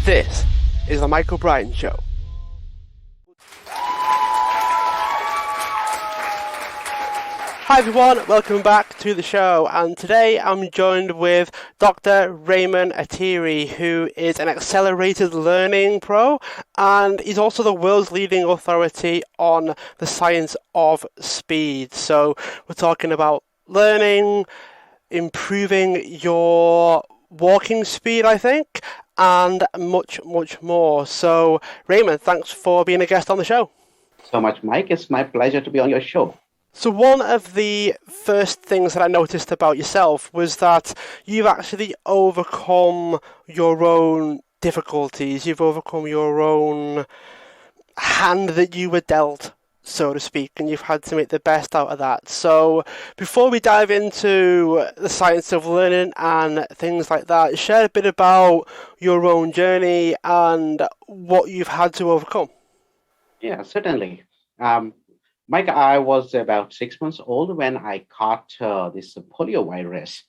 This is the Michael Bryan Show. Hi everyone, welcome back to the show, and today I'm joined with Dr. Raman K Attri, who is an accelerated learning pro, and he's also the world's leading authority on the science of speed. So we're talking about learning, improving your walking speed, I think, and much, much more. So Raman, thanks for being a guest on the show. So much, Mike. It's my pleasure to be on your show. So one of the first things that I noticed about yourself was that you've actually overcome your own difficulties. You've overcome your own hand that you were dealt, so to speak, and you've had to make the best out of that. So before we dive into the science of learning and things like that, share a bit about your own journey and what you've had to overcome. Yeah, certainly. Mike, I was about 6 months old when I caught this polio virus.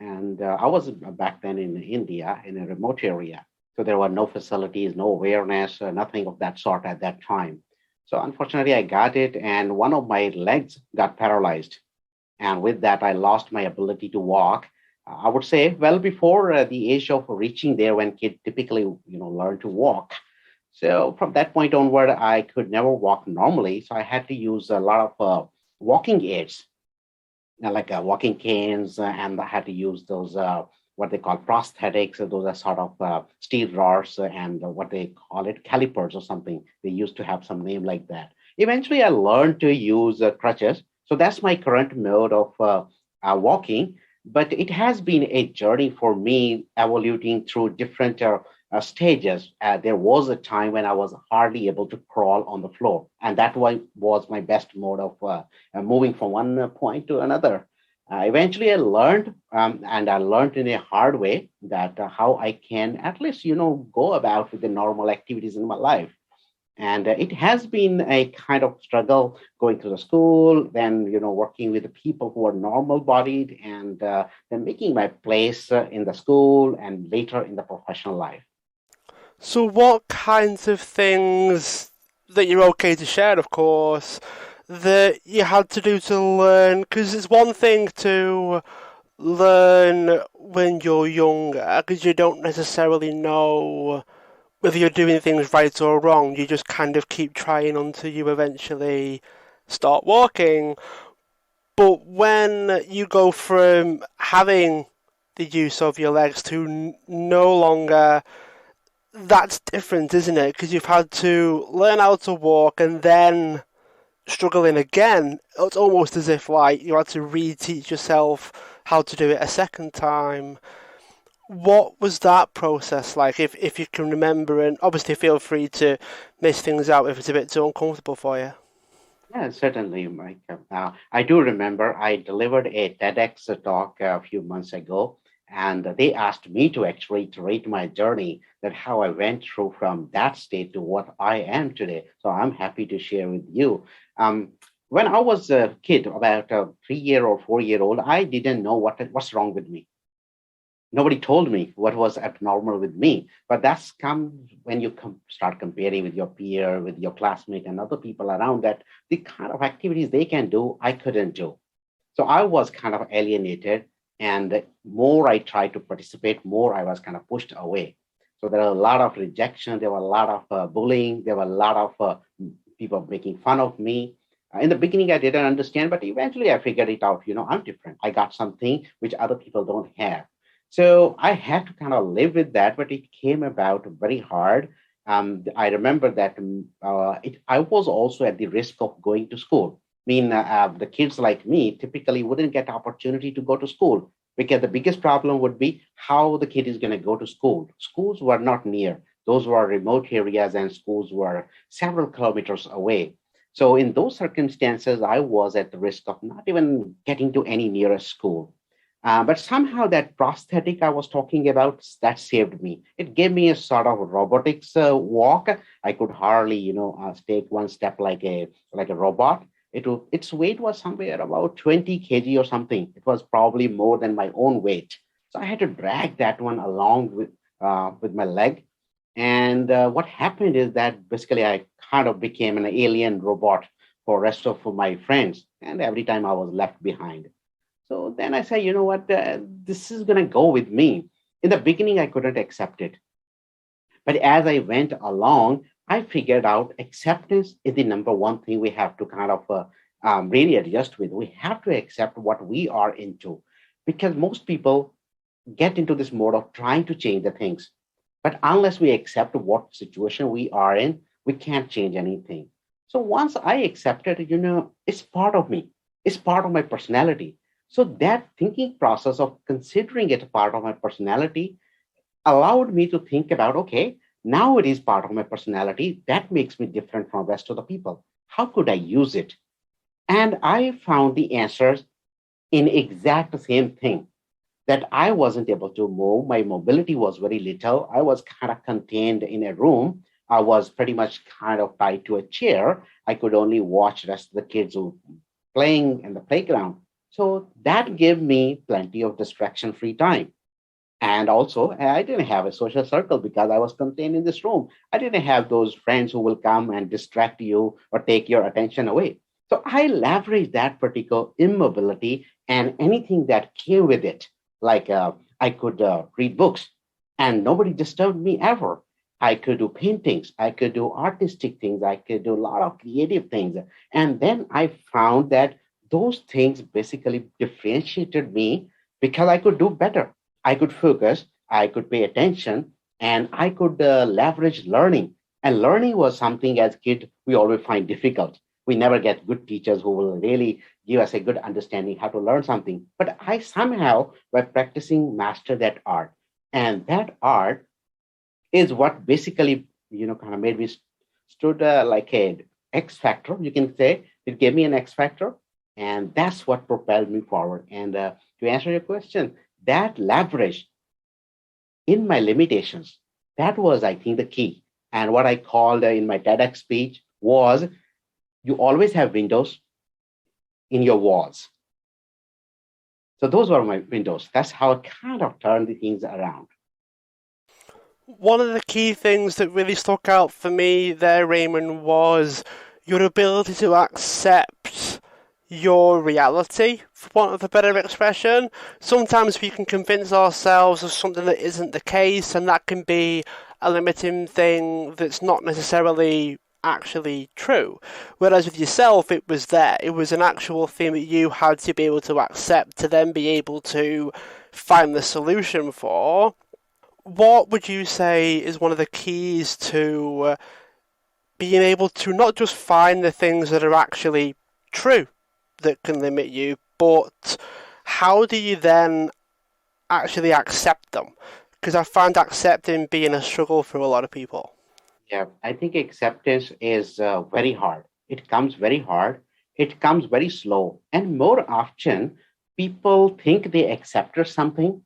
And I was back then in India in a remote area. So there were no facilities, no awareness, nothing of that sort at that time. So unfortunately, I got it and one of my legs got paralyzed. And with that, I lost my ability to walk. I would say well before the age of reaching there when kids typically, learn to walk. So from that point onward, I could never walk normally. So I had to use a lot of walking aids, like walking canes, and I had to use those what they call prosthetics. Those are sort of steel rods and what they call it calipers or something. They used to have some name like that. Eventually, I learned to use crutches. So that's my current mode of walking. But it has been a journey for me, evolving through different stages. There was a time when I was hardly able to crawl on the floor, and that was my best mode of moving from one point to another. Eventually, I learned, and I learned in a hard way that how I can at least, go about with the normal activities in my life. And it has been a kind of struggle going to the school, then, working with the people who are normal bodied, and then making my place in the school and later in the professional life. So what kinds of things that you're okay to share, of course, that you had to do to learn? Because it's one thing to learn when you're younger, because you don't necessarily know whether you're doing things right or wrong. You just kind of keep trying until you eventually start walking. But when you go from having the use of your legs to no longer, that's different, isn't it? Because you've had to learn how to walk and then struggling again. It's almost as if like you had to reteach yourself how to do it a second time. What was that process like, if you can remember? And obviously feel free to miss things out if it's a bit too uncomfortable for you. Yeah, certainly, Mike. I do remember I delivered a TEDx talk a few months ago, and they asked me to actually rate my journey, that how I went through from that state to what I am today. So I'm happy to share with you. When I was a kid, about a 3 year or 4 year old, I didn't know what's wrong with me. Nobody told me what was abnormal with me. But that's come when you start comparing with your peer, with your classmate, and other people around, that the kind of activities they can do, I couldn't do. So I was kind of alienated. And the more I tried to participate, more I was kind of pushed away. So there were a lot of rejection. There were a lot of bullying. There were a lot of people making fun of me. In the beginning, I didn't understand, but eventually I figured it out. I'm different. I got something which other people don't have. So I had to kind of live with that, but it came about very hard. I remember that I was also at the risk of going to school. I mean, the kids like me typically wouldn't get opportunity to go to school because the biggest problem would be how the kid is going to go to school. Schools were not near. Those were remote areas and schools were several kilometers away. So in those circumstances, I was at the risk of not even getting to any nearest school. But somehow that prosthetic I was talking about, that saved me. It gave me a sort of robotics walk. I could hardly, take one step like a robot. Its weight was somewhere about 20 kg or something. It was probably more than my own weight. So I had to drag that one along with my leg. And what happened is that basically I kind of became an alien robot for rest of my friends. And every time I was left behind. So then I say, you know what, this is going to go with me. In the beginning, I couldn't accept it. But as I went along, I figured out acceptance is the number one thing we have to kind of really adjust with. We have to accept what we are into because most people get into this mode of trying to change the things. But unless we accept what situation we are in, we can't change anything. So once I accepted, it's part of me, it's part of my personality. So that thinking process of considering it a part of my personality allowed me to think about, okay, now it is part of my personality. That makes me different from the rest of the people. How could I use it? And I found the answers in exact the same thing that I wasn't able to move. My mobility was very little. I was kind of contained in a room. I was pretty much kind of tied to a chair. I could only watch the rest of the kids who playing in the playground. So that gave me plenty of distraction free time. And also, I didn't have a social circle because I was contained in this room. I didn't have those friends who will come and distract you or take your attention away. So I leveraged that particular immobility and anything that came with it. Like I could read books and nobody disturbed me ever. I could do paintings. I could do artistic things. I could do a lot of creative things. And then I found that those things basically differentiated me because I could do better. I could focus, I could pay attention, and I could leverage learning. And learning was something as kid we always find difficult. We never get good teachers who will really give us a good understanding how to learn something. But I somehow, by practicing, master that art. And that art is what basically, kind of made me stood like a X factor, you can say. It gave me an X factor. And that's what propelled me forward. And to answer your question, that leverage in my limitations, that was, I think, the key. And what I called in my TEDx speech was you always have windows in your walls. So those were my windows. That's how I kind of turned the things around. One of the key things that really stuck out for me there, Raymond, was your ability to accept your reality, for want of a better expression. Sometimes we can convince ourselves of something that isn't the case, and that can be a limiting thing that's not necessarily actually true. Whereas with yourself, it was there. It was an actual thing that you had to be able to accept to then be able to find the solution for. What would you say is one of the keys to being able to not just find the things that are actually true that can limit you, but how do you then actually accept them? Because I find accepting being a struggle for a lot of people. Yeah, I think acceptance is very hard. It comes very hard. It comes very slow. And more often, people think they accepted something,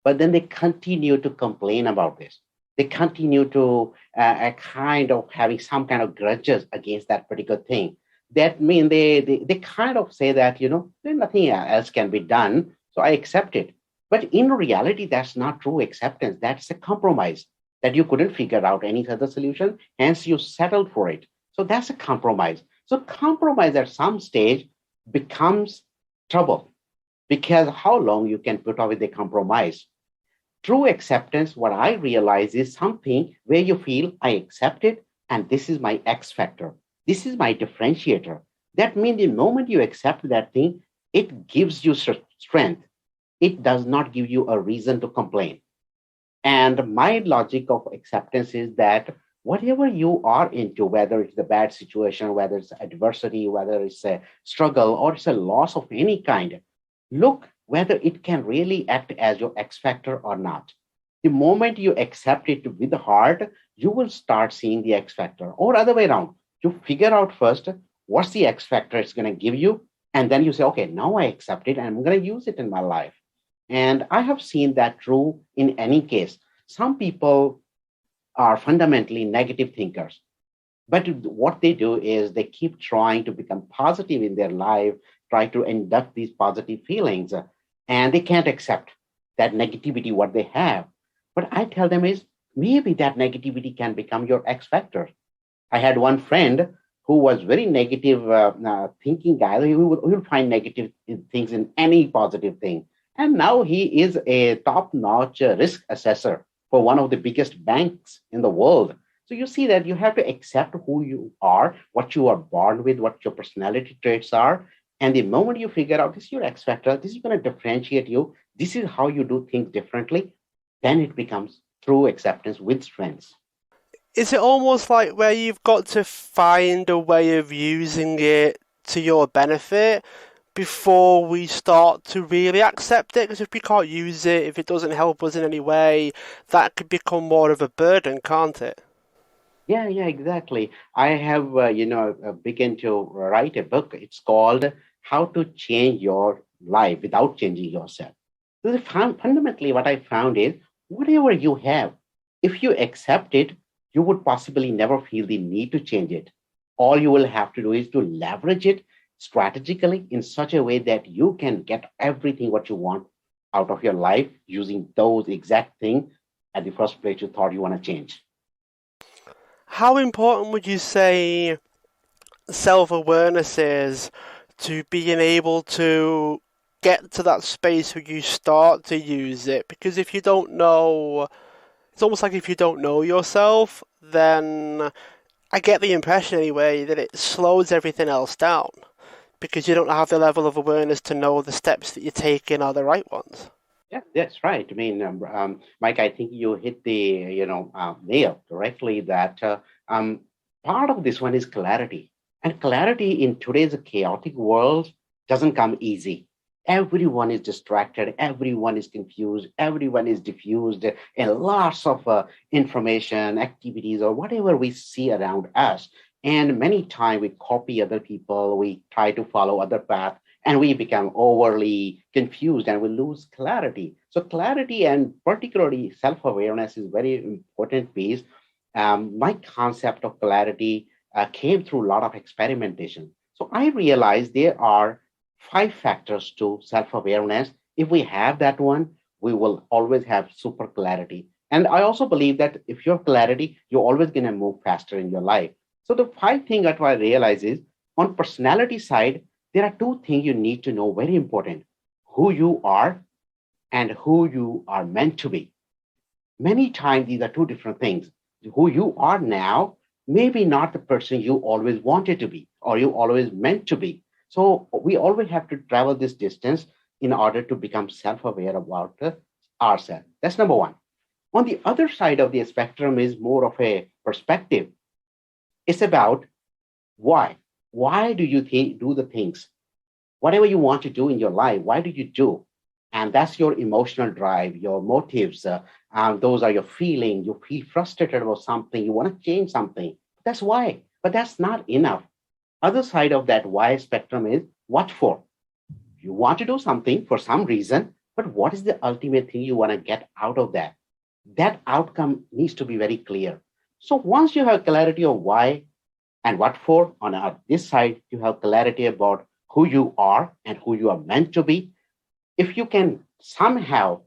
but then they continue to complain about this. They continue to kind of having some kind of grudges against that particular thing. That mean they kind of say that, there's nothing else can be done, so I accept it. But in reality, that's not true acceptance. That's a compromise that you couldn't figure out any other solution, hence you settled for it. So that's a compromise. So compromise at some stage becomes trouble because how long you can put up with a compromise. True acceptance, what I realize is something where you feel I accept it and this is my X factor. This is my differentiator. That means the moment you accept that thing, it gives you strength. It does not give you a reason to complain. And my logic of acceptance is that whatever you are into, whether it's the bad situation, whether it's adversity, whether it's a struggle or it's a loss of any kind, look whether it can really act as your X factor or not. The moment you accept it with the heart, you will start seeing the X factor, or other way around. You figure out first what's the X factor it's going to give you, and then you say, okay, now I accept it and I'm going to use it in my life. And I have seen that true in any case. Some people are fundamentally negative thinkers. But what they do is they keep trying to become positive in their life, try to induct these positive feelings, and they can't accept that negativity, what they have. What I tell them is maybe that negativity can become your X factor. I had one friend who was very negative thinking guy. He would find negative things in any positive thing. And now he is a top notch risk assessor for one of the biggest banks in the world. So you see that you have to accept who you are, what you are born with, what your personality traits are. And the moment you figure out this is your X factor, this is going to differentiate you, this is how you do things differently, then it becomes true acceptance with strengths. Is it almost like where you've got to find a way of using it to your benefit before we start to really accept it? Because if we can't use it, if it doesn't help us in any way, that could become more of a burden, can't it? Yeah, yeah, exactly. I have, begun to write a book. It's called How to Change Your Life Without Changing Yourself. So fundamentally, what I found is whatever you have, if you accept it, you would possibly never feel the need to change it. All you will have to do is to leverage it strategically in such a way that you can get everything what you want out of your life using those exact things at the first place you thought you want to change. How important would you say self awareness is to being able to get to that space where you start to use it? Because if you don't know, it's almost like if you don't know yourself, then I get the impression anyway that it slows everything else down because you don't have the level of awareness to know the steps that you're taking are the right ones. Yeah, that's right. I mean, Mike, I think you hit the nail directly. That part of this one is clarity, and clarity in today's chaotic world doesn't come easy. Everyone is distracted. Everyone is confused. Everyone is diffused, and lots of information, activities, or whatever we see around us. And many times we copy other people. We try to follow other paths and we become overly confused and we lose clarity. So clarity and particularly self-awareness is very important piece. My concept of clarity came through a lot of experimentation. So I realized there are five factors to self-awareness. If we have that one, we will always have super clarity. And I also believe that if you have clarity, you're always going to move faster in your life. So the five things that I realize is on personality side, there are two things you need to know very important: who you are and who you are meant to be. Many times these are two different things. Who you are now maybe not the person you always wanted to be or you always meant to be. So we always have to travel this distance in order to become self-aware about ourselves. That's number one. On the other side of the spectrum is more of a perspective. It's about why. Why do you do the things? Whatever you want to do in your life, why do you do? And that's your emotional drive, your motives. Those are your feelings. You feel frustrated about something. You want to change something. That's why. But that's not enough. Other side of that why spectrum is what for? You want to do something for some reason, but what is the ultimate thing you want to get out of that? That outcome needs to be very clear. So once you have clarity of why and what for, on this side, you have clarity about who you are and who you are meant to be. If you can somehow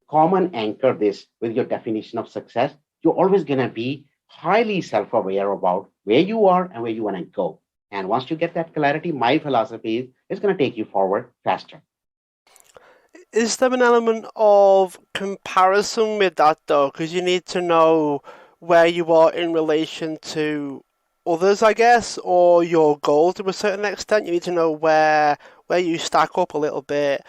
common anchor this with your definition of success, you're always going to be highly self-aware about where you are and where you want to go. And once you get that clarity, my philosophy is it's going to take you forward faster. Is there an element of comparison with that though? Because you need to know where you are in relation to others, I guess, or your goal to a certain extent. You need to know where you stack up a little bit.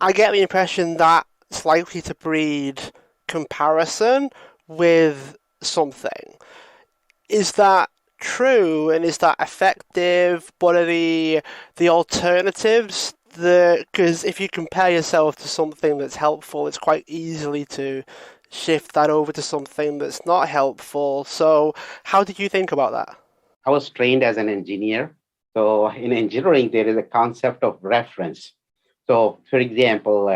I get the impression that it's likely to breed comparison with something. Is that true and is that effective? What are the alternatives? Because if you compare yourself to something that's helpful, it's quite easily to shift that over to something that's not helpful. So, how did you think about that? I was trained as an engineer. So in engineering, there is a concept of reference. So, for example,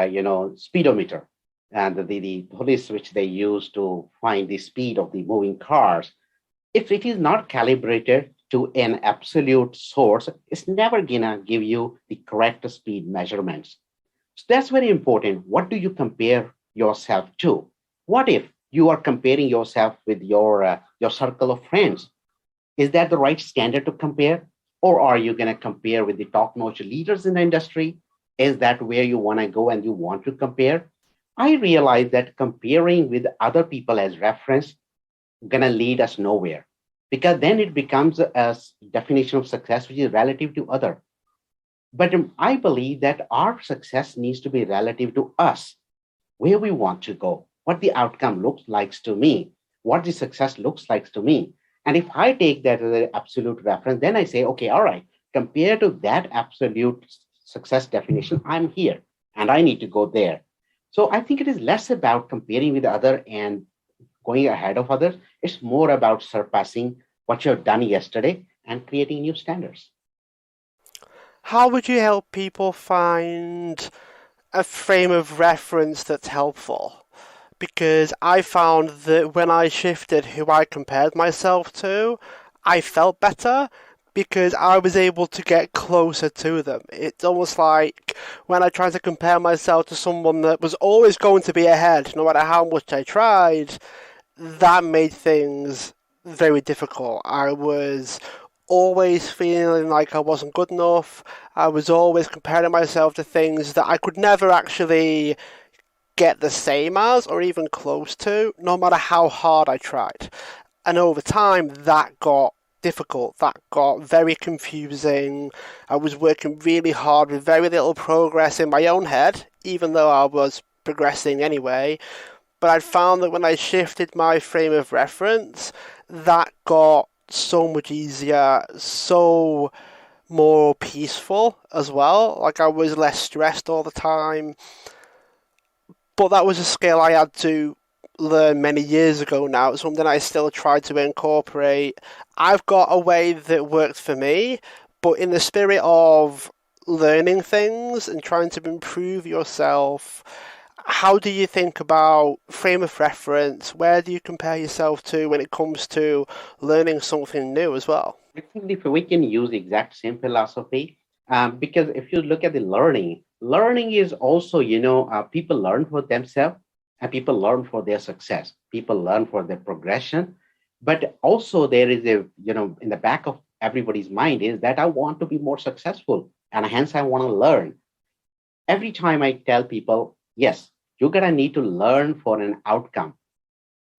speedometer and the police which they use to find the speed of the moving cars. If it is not calibrated to an absolute source, it's never gonna give you the correct speed measurements. So that's very important. What do you compare yourself to? What if You are comparing yourself with your circle of friends. Is that the right standard to compare? Or are you going to compare with the top notch leaders in the industry? Is that where you want to go and you want to compare? I realize that comparing with other people as reference going to lead us nowhere, because then it becomes a definition of success which is relative to other. But I believe that our success needs to be relative to us, where we want to go, what the outcome looks like to me, what the success looks like to me. And if I take that as an absolute reference, then I say, okay, all right, compared to that absolute success definition, I'm here and I need to go there. So I think it is less about comparing with other and going ahead of others. It's more about surpassing what you've done yesterday and creating new standards. How would you help people find a frame of reference that's helpful? Because I found that when I shifted who I compared myself to, I felt better because I was able to get closer to them. It's almost like when I tried to compare myself to someone that was always going to be ahead, no matter how much I tried, that made things very difficult. I was always feeling like I wasn't good enough. I was always comparing myself to things that I could never actually get the same as or even close to, no matter how hard I tried. And over time, that got difficult. That got very confusing. I was working really hard with very little progress in my own head, even though I was progressing anyway. But I'd found that when I shifted my frame of reference, that got so much easier, so more peaceful as well. Like I was less stressed all the time. But that was a skill I had to learn many years ago now. It's something I still try to incorporate. I've got a way that worked for me, but in the spirit of learning things and trying to improve yourself, how do you think about frame of reference? Where do you compare yourself to when it comes to learning something new as well? I think if we can use the exact same philosophy, because if you look at the learning, learning is also, people learn for themselves and people learn for their success. People learn for their progression. But also there is in the back of everybody's mind is that I want to be more successful and hence I want to learn. Every time I tell people, yes, you're going to need to learn for an outcome.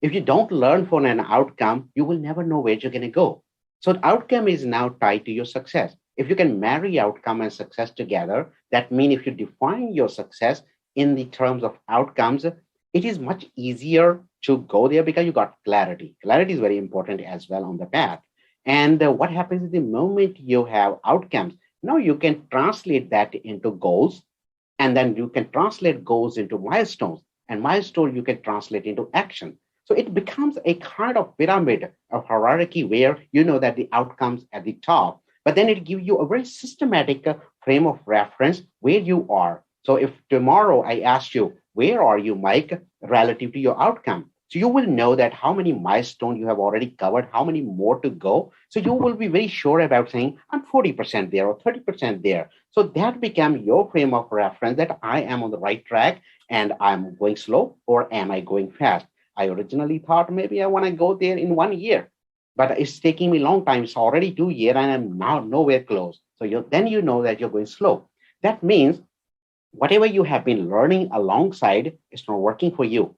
If you don't learn for an outcome, you will never know where you're going to go. So the outcome is now tied to your success. If you can marry outcome and success together, that means if you define your success in the terms of outcomes, it is much easier to go there because you got clarity. Clarity is very important as well on the path. And what happens is the moment you have outcomes, now you can translate that into goals, and then you can translate goals into milestones, and milestone you can translate into action. So it becomes a kind of pyramid of hierarchy where you know that the outcomes at the top, but then it gives you a very systematic frame of reference where you are. So if tomorrow I ask you, where are you, Mike, relative to your outcome? So you will know that how many milestones you have already covered, how many more to go. So you will be very sure about saying, I'm 40% there or 30% there. So that became your frame of reference that I am on the right track and I'm going slow or am I going fast? I originally thought maybe I want to go there in 1 year, but it's taking me a long time. It's already 2 years and I'm now nowhere close. So then you know that you're going slow. That means whatever you have been learning alongside is not working for you.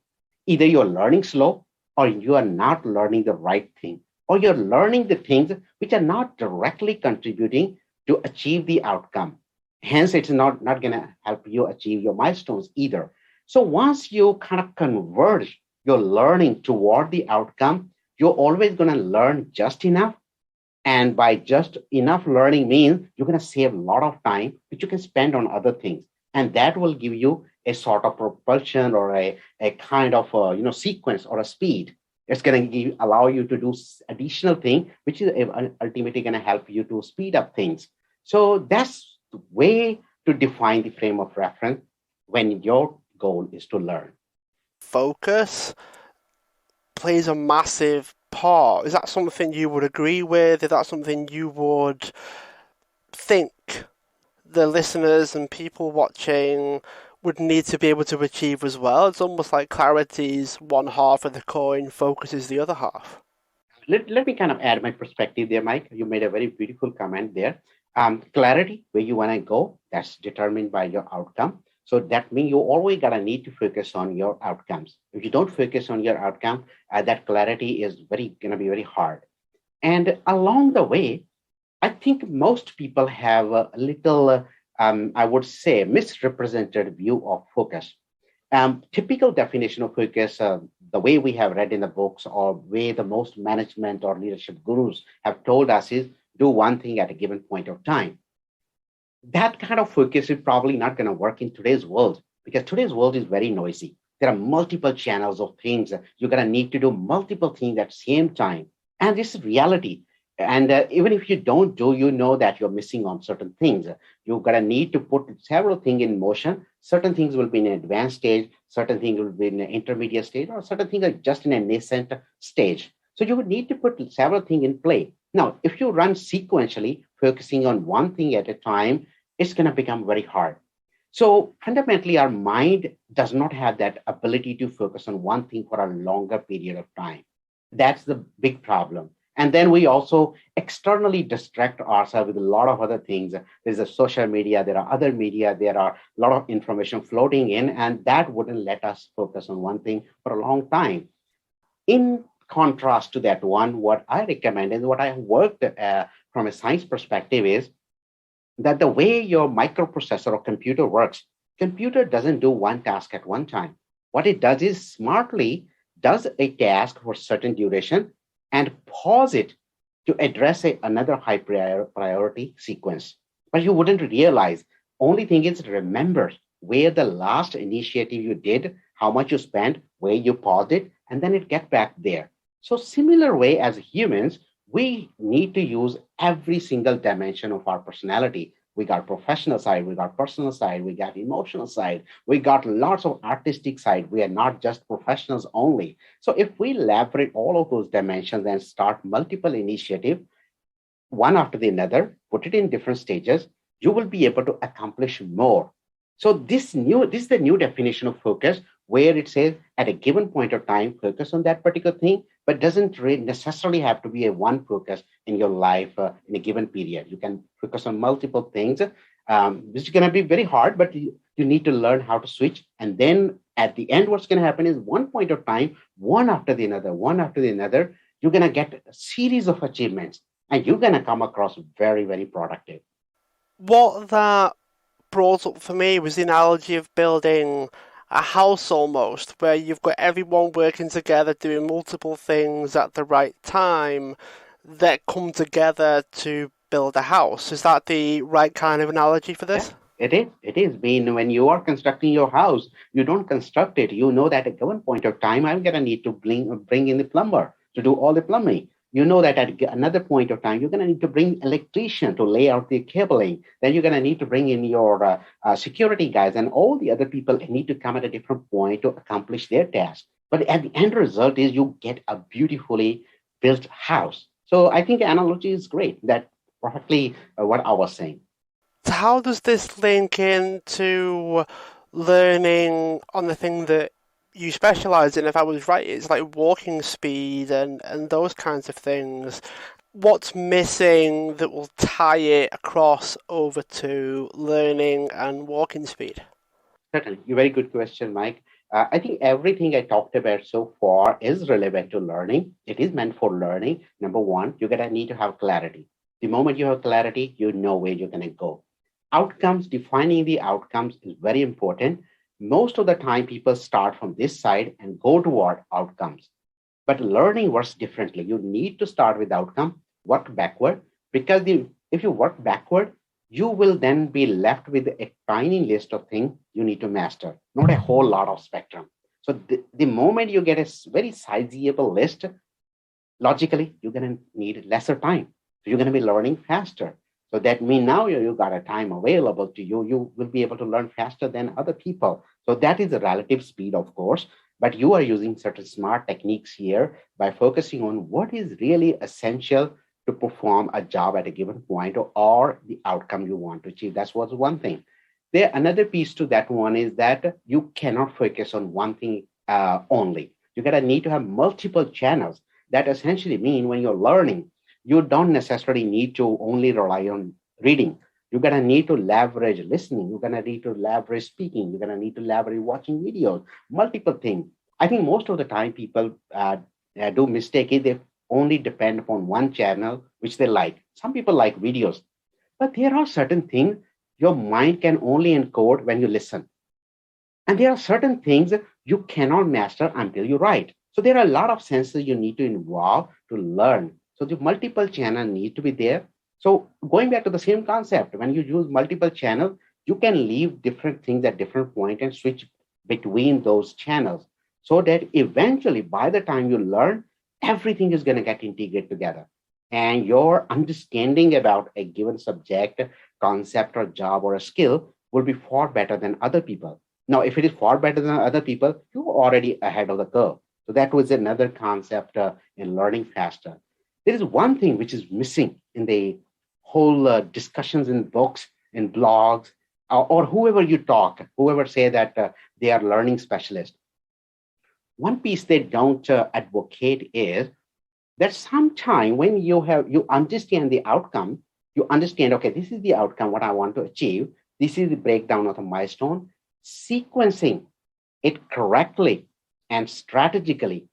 Either you're learning slow or you are not learning the right thing, or you're learning the things which are not directly contributing to achieve the outcome. Hence, it's not going to help you achieve your milestones either. So once you kind of converge your learning toward the outcome, you're always going to learn just enough. And by just enough learning means you're going to save a lot of time, which you can spend on other things. And that will give you a sort of propulsion or a kind of sequence or a speed. It's going to allow you to do additional thing, which is ultimately going to help you to speed up things. So that's the way to define the frame of reference when your goal is to learn. Focus plays a massive part. Is that something you would agree with? Is that something you would think the listeners and people watching would need to be able to achieve as well. It's almost like clarity is one half of the coin, focus is the other half. Let me kind of add my perspective there, Mike. You made a very beautiful comment there. Clarity, where you want to go, that's determined by your outcome. So that means you always gotta need to focus on your outcomes. If you don't focus on your outcome, that clarity is very gonna be very hard. And along the way, I think most people have a little, I would say, misrepresented view of focus. Typical definition of focus, the way we have read in the books or way the most management or leadership gurus have told us is do one thing at a given point of time. That kind of focus is probably not going to work in today's world because today's world is very noisy. There are multiple channels of things. You're going to need to do multiple things at the same time. And this is reality. And even if you don't do, you know that you're missing on certain things. You're going to need to put several things in motion. Certain things will be in an advanced stage, certain things will be in an intermediate stage, or certain things are just in a nascent stage. So you would need to put several things in play. Now, if you run sequentially, focusing on one thing at a time, it's going to become very hard. So fundamentally, our mind does not have that ability to focus on one thing for a longer period of time. That's the big problem. And then we also externally distract ourselves with a lot of other things. There's a social media, there are other media, there are a lot of information floating in, and that wouldn't let us focus on one thing for a long time. In contrast to that one, what I recommend and what I have worked from a science perspective is that the way your microprocessor or computer works, computer doesn't do one task at one time. What it does is smartly does a task for certain duration and pause it to address another high priority sequence. But you wouldn't realize. Only thing is remember where the last initiative you did, how much you spent, where you paused it, and then it get back there. So similar way as humans, we need to use every single dimension of our personality. We got professional side, we got personal side, we got emotional side, we got lots of artistic side. We are not just professionals only. So if we leverage all of those dimensions and start multiple initiative, one after the another, put it in different stages, you will be able to accomplish more. So this is the new definition of focus, where it says at a given point of time, focus on that particular thing, but doesn't really necessarily have to be a one focus in your life in a given period. You can focus on multiple things, which is going to be very hard, but you need to learn how to switch. And then at the end, what's going to happen is one point of time, one after the another, you're going to get a series of achievements and you're going to come across very, very productive. What that brought up for me was the analogy of building a house almost, where you've got everyone working together doing multiple things at the right time that come together to build a house. Is that the right kind of analogy for Yeah, this? it is. It is. Mean when you are constructing your house, you don't construct it. You know that at given point of time, I'm gonna need to bring in the plumber to do all the plumbing. You know that at another point of time, you're gonna need to bring electrician to lay out the cabling. Then you're gonna need to bring in your security guys and all the other people need to come at a different point to accomplish their task. But at the end result is you get a beautifully built house. So I think the analogy is great. That perfectly what I was saying. So how does this link into learning on the thing that you specialize in? If I was right, it's like walking speed and those kinds of things. What's missing that will tie it across over to learning and walking speed? Certainly, a very good question, Mike. I think everything I talked about so far is relevant to learning. It is meant for learning. Number one, you're gonna need to have clarity. The moment you have clarity, you know where you're gonna go. Outcomes, defining the outcomes is very important. Most of the time, people start from this side and go toward outcomes. But learning works differently. You need to start with outcome, work backward, because if you work backward, you will then be left with a tiny list of things you need to master, not a whole lot of spectrum. So the moment you get a very sizable list, logically, you're going to need lesser time. So you're going to be learning faster. So that means now you got a time available to you. You will be able to learn faster than other people. So that is a relative speed, of course, but you are using certain smart techniques here by focusing on what is really essential to perform a job at a given point or the outcome you want to achieve. That's what's one thing. There, another piece to that one is that you cannot focus on one thing only. You gotta need to have multiple channels. That essentially mean when you're learning, you don't necessarily need to only rely on reading. You're gonna need to leverage listening. You're gonna need to leverage speaking. You're gonna need to leverage watching videos, multiple things. I think most of the time people do mistake it. They only depend upon one channel which they like. Some people like videos, but there are certain things your mind can only encode when you listen. And there are certain things that you cannot master until you write. So there are a lot of senses you need to involve to learn. So the multiple channel need to be there. So going back to the same concept, when you use multiple channels, you can leave different things at different point and switch between those channels so that eventually by the time you learn, everything is going to get integrated together. And your understanding about a given subject, concept or job or a skill will be far better than other people. Now, if it is far better than other people, you're already ahead of the curve. So that was another concept in learning faster. There is one thing which is missing in the whole discussions in books, in blogs, or whoever you talk, whoever say that they are learning specialists. One piece they don't advocate is that sometime when you understand the outcome, you understand, okay, this is the outcome, what I want to achieve. This is the breakdown of the milestone. Sequencing it correctly and strategically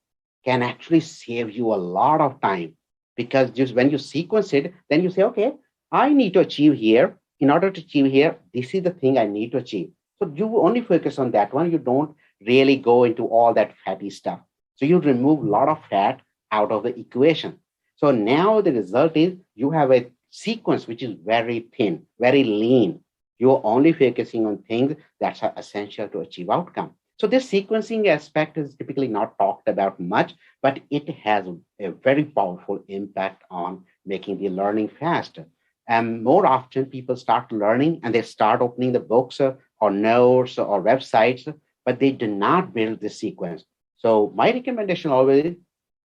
can actually save you a lot of time, because just when you sequence it, then you say, okay, I need to achieve here. In order to achieve here, this is the thing I need to achieve. So you only focus on that one. You don't really go into all that fatty stuff. So you remove a lot of fat out of the equation. So now the result is you have a sequence which is very thin, very lean. You're only focusing on things that are essential to achieve outcome. So this sequencing aspect is typically not talked about much, but it has a very powerful impact on making the learning faster. And more often people start learning and they start opening the books or notes or websites, but they do not build the sequence. So my recommendation always is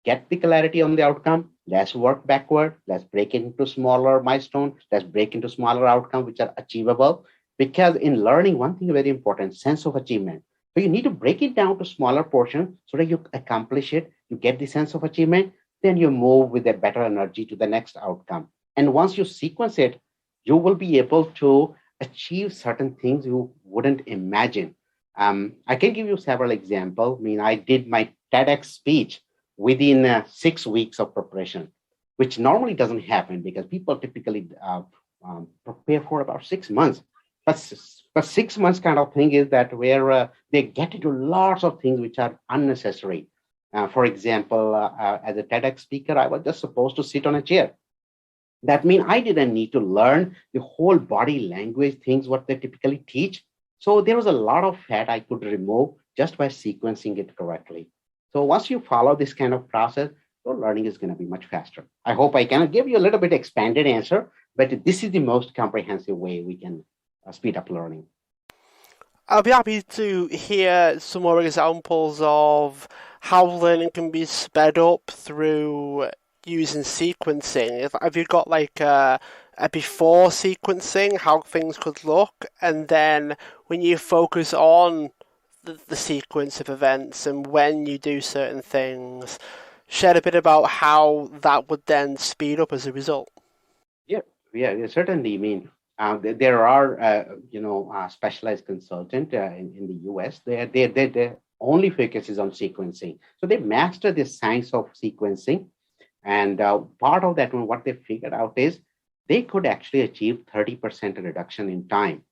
get the clarity on the outcome. Let's work backward. Let's break it into smaller milestones. Let's break into smaller outcomes which are achievable. Because in learning, one thing very important, sense of achievement. So you need to break it down to smaller portions so that you accomplish it. You get the sense of achievement. Then you move with a better energy to the next outcome. And once you sequence it, you will be able to achieve certain things you wouldn't imagine. I can give you several examples. I mean, I did my TEDx speech within 6 weeks of preparation, which normally doesn't happen because people typically prepare for about 6 months. But 6 months kind of thing is that where they get into lots of things which are unnecessary. For example, as a TEDx speaker, I was just supposed to sit on a chair. That means I didn't need to learn the whole body language things, what they typically teach. So there was a lot of fat I could remove just by sequencing it correctly. So once you follow this kind of process, your learning is going to be much faster. I hope I can give you a little bit expanded answer, but this is the most comprehensive way we can speed up learning. I'll be happy to hear some more examples of how learning can be sped up through using sequencing. Have you got like a before sequencing, how things could look, and then when you focus on the sequence of events and when you do certain things, share a bit about how that would then speed up as a result? Yeah, certainly. I mean, there are, specialized consultant in the US. Their only focus is on sequencing. So they master the science of sequencing. And part of that one, what they figured out is they could actually achieve 30% reduction in time.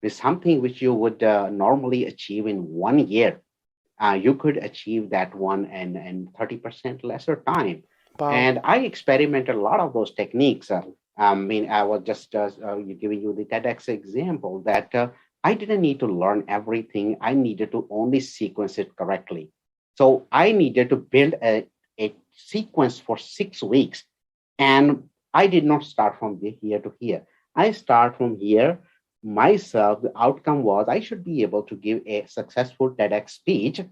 With something which you would normally achieve in 1 year, you could achieve that one in 30% lesser time. Wow. And I experimented a lot of those techniques. I mean, I was just giving you the TEDx example that I didn't need to learn everything. I needed to only sequence it correctly. So I needed to build a sequence for 6 weeks. And I did not start from here to here. I start from here myself. The outcome was I should be able to give a successful TEDx speech,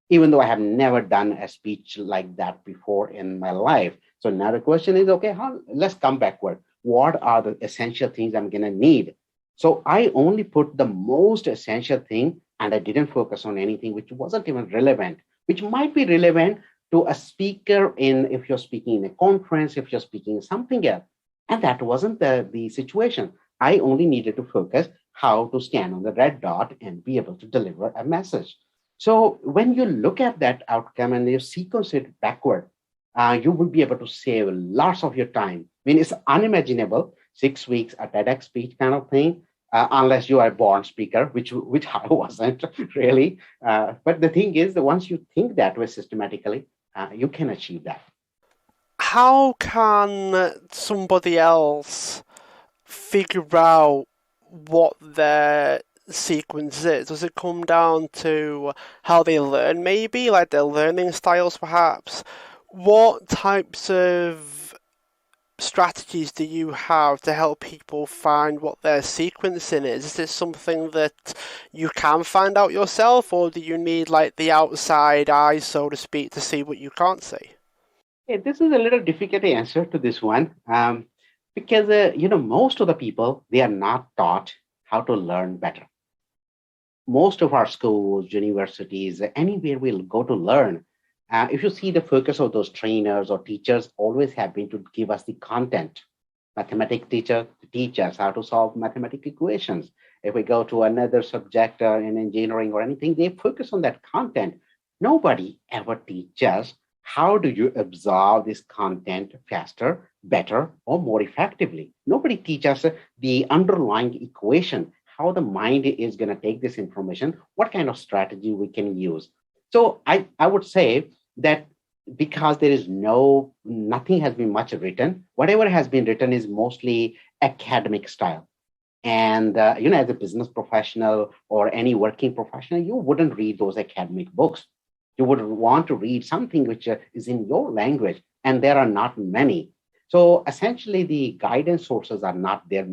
even though I have never done a speech like that before in my life. So now the question is, okay, let's come backward. What are the essential things I'm going to need? So I only put the most essential thing and I didn't focus on anything which wasn't even relevant, which might be relevant to a speaker in if you're speaking in a conference, if you're speaking something else. And that wasn't the situation. I only needed to focus how to scan on the red dot and be able to deliver a message. So when you look at that outcome and you sequence it backward, you will be able to save lots of your time. I mean, it's unimaginable 6 weeks a TEDx speech kind of thing, unless you are a born speaker, which I wasn't really. But the thing is that once you think that way systematically, you can achieve that. How can somebody else figure out what their sequence is? Does it come down to how they learn, maybe, like their learning styles, perhaps? What types of strategies do you have to help people find what their sequencing is? Is this something that you can find out yourself, or do you need like the outside eye, so to speak, to see what you can't see? Hey, this is a little difficult answer to this one, because most of the people they are not taught how to learn better. Most of our schools, universities, anywhere we'll go to learn, if you see the focus of those trainers or teachers always have been to give us the content. Mathematics teacher to teach us how to solve mathematical equations. If we go to another subject in engineering or anything, they focus on that content. Nobody ever teaches how do you absorb this content faster, better, or more effectively. Nobody teaches the underlying equation, how the mind is going to take this information, what kind of strategy we can use. So I would say that because there is nothing has been much written, whatever has been written is mostly academic style. And as a business professional or any working professional, you wouldn't read those academic books. You would want to read something which is in your language, and there are not many. So essentially, the guidance sources are not there